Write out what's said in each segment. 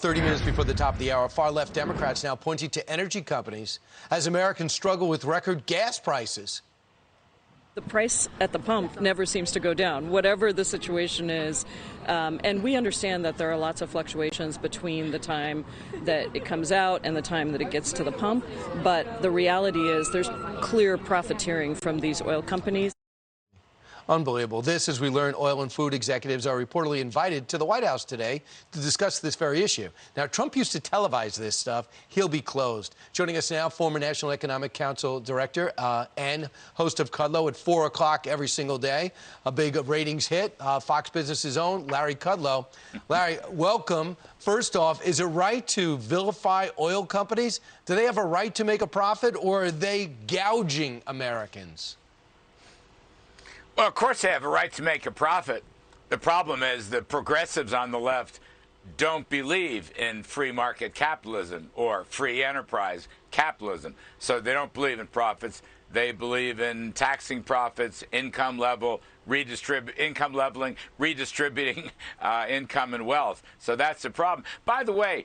30 minutes before the top of the hour, far-left Democrats now pointing to energy companies as Americans struggle with record gas prices. The price at the pump never seems to go down, whatever the situation is. And we understand that there are lots of fluctuations between the time that it comes out and the time that it gets to the pump. But the reality is there's clear profiteering from these oil companies. Unbelievable. This, as we learn, oil and food executives are reportedly invited to the White House today to discuss this very issue. Now, Trump used to televise this stuff. He'll be closed. Joining us now, former National Economic Council director and host of Kudlow at 4 o'clock every single day. A big ratings hit. Fox Business's own Larry Kudlow. Larry, welcome. First off, is it right to vilify oil companies? Do they have a right to make a profit, or are they gouging Americans? Well, of course they have a right to make a profit. The problem is the progressives on the left don't believe in free market capitalism or free enterprise capitalism. So they don't believe in profits. They believe in taxing profits, income leveling, redistributing income and wealth. So that's the problem. By the way,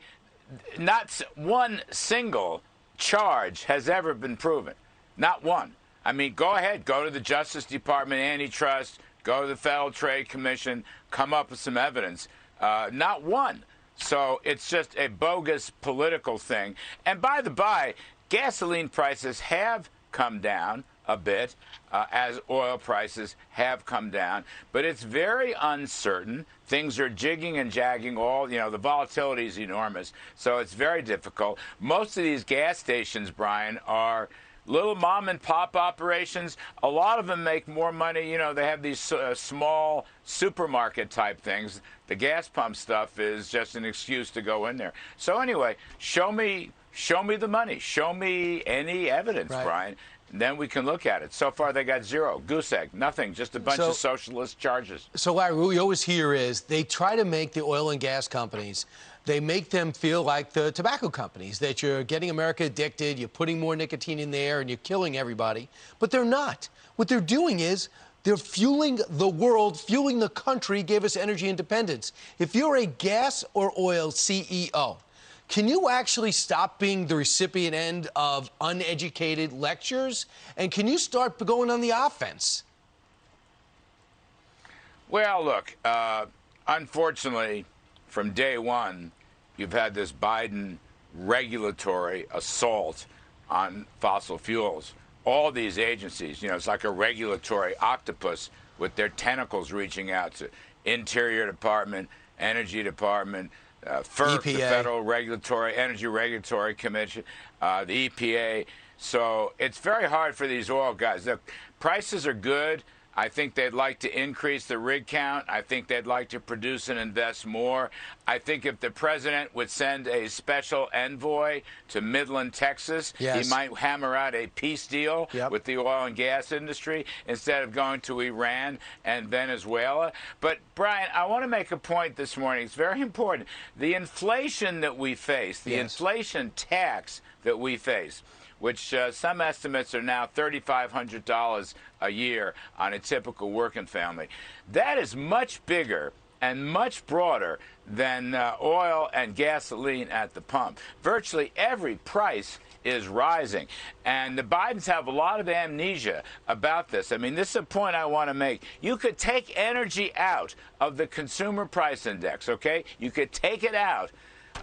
not one single charge has ever been proven. Not one. I mean, go ahead, go to the Justice Department, antitrust, go to the Federal Trade Commission, come up with some evidence. Not one. So it's just a bogus political thing. And by the by, gasoline prices have come down a bit as oil prices have come down. But it's very uncertain. Things are jigging and jagging all, the volatility is enormous. So it's very difficult. Most of these gas stations, Brian, are little mom and pop operations. A lot of them make more money. They have these small supermarket type things. The gas pump stuff is just an excuse to go in there. So anyway, show me the money. Show me any evidence, right, Brian. And then we can look at it. So far, they got zero. Goose egg. Nothing. Just a bunch of socialist charges. So, Larry, what we always hear is they try to make the oil and gas companies, they make them feel like the tobacco companies, that you're getting America addicted, you're putting more nicotine in there, and you're killing everybody. But they're not. What they're doing is they're fueling the world, fueling the country, gave us energy independence. If you're a gas or oil CEO, can you actually stop being the recipient end of uneducated lectures? And can you start going on the offense? Well, look, unfortunately, from day one, you've had this Biden regulatory assault on fossil fuels. All these agencies, it's like a regulatory octopus with their tentacles reaching out to Interior Department, Energy Department, FERC, the Federal Energy Regulatory Commission, the EPA. So it's very hard for these oil guys. The prices are good. I think they'd like to increase the rig count. I think they'd like to produce and invest more. I think if the president would send a special envoy to Midland, Texas, he might hammer out a peace deal with the oil and gas industry instead of going to Iran and Venezuela. But, Brian, I want to make a point this morning. It's very important. The inflation that we face, the inflation tax that we face, which some estimates are now $3,500 a year on a typical working family. That is much bigger and much broader than oil and gasoline at the pump. Virtually every price is rising. And the Bidens have a lot of amnesia about this. I mean, this is a point I want to make. You could take energy out of the consumer price index, okay? You could take it out.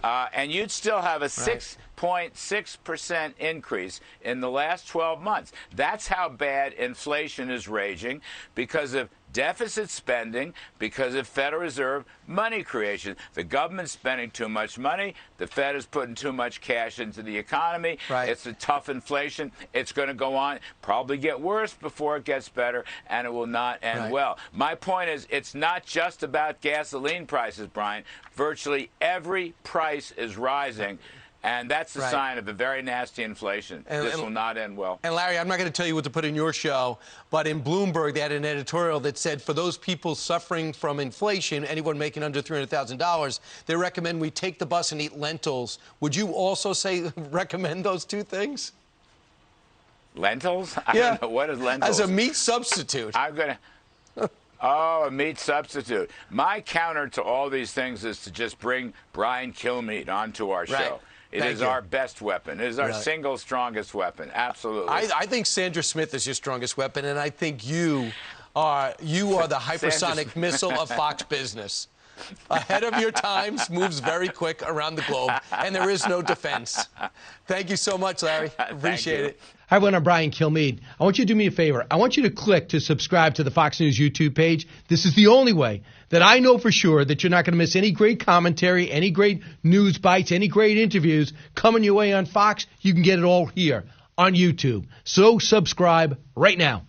And you'd still have a 6.6% increase in the last 12 months. That's how bad inflation is raging because of deficit spending, because of Federal Reserve money creation. The government's spending too much money. The Fed is putting too much cash into the economy. It's a tough inflation. It's going to go on, probably get worse before it gets better, and it will not end well. My point is, it's not just about gasoline prices, Brian. Virtually every price is rising. And that's a sign of a very nasty inflation. This will not end well. And, Larry, I'm not going to tell you what to put in your show, but in Bloomberg, they had an editorial that said for those people suffering from inflation, anyone making under $300,000, they recommend we take the bus and eat lentils. Would you also recommend those two things? Lentils? I don't know. What is lentils? As a meat substitute. I'm going to... Oh, a meat substitute. My counter to all these things is to just bring Brian Kilmeade onto our show. It Thank is you. our best weapon. It is our single strongest weapon. Absolutely. I think Sandra Smith is your strongest weapon, and I think you are the hypersonic missile of Fox Business. Ahead of your times, moves very quick around the globe, and there is no defense. Thank you so much, Larry. Appreciate it. Hi, everyone. I'm Brian Kilmeade. I want you to do me a favor. I want you to click to subscribe to the Fox News YouTube page. This is the only way that I know for sure that you're not going to miss any great commentary, any great news bites, any great interviews coming your way on Fox. You can get it all here on YouTube. So subscribe right now.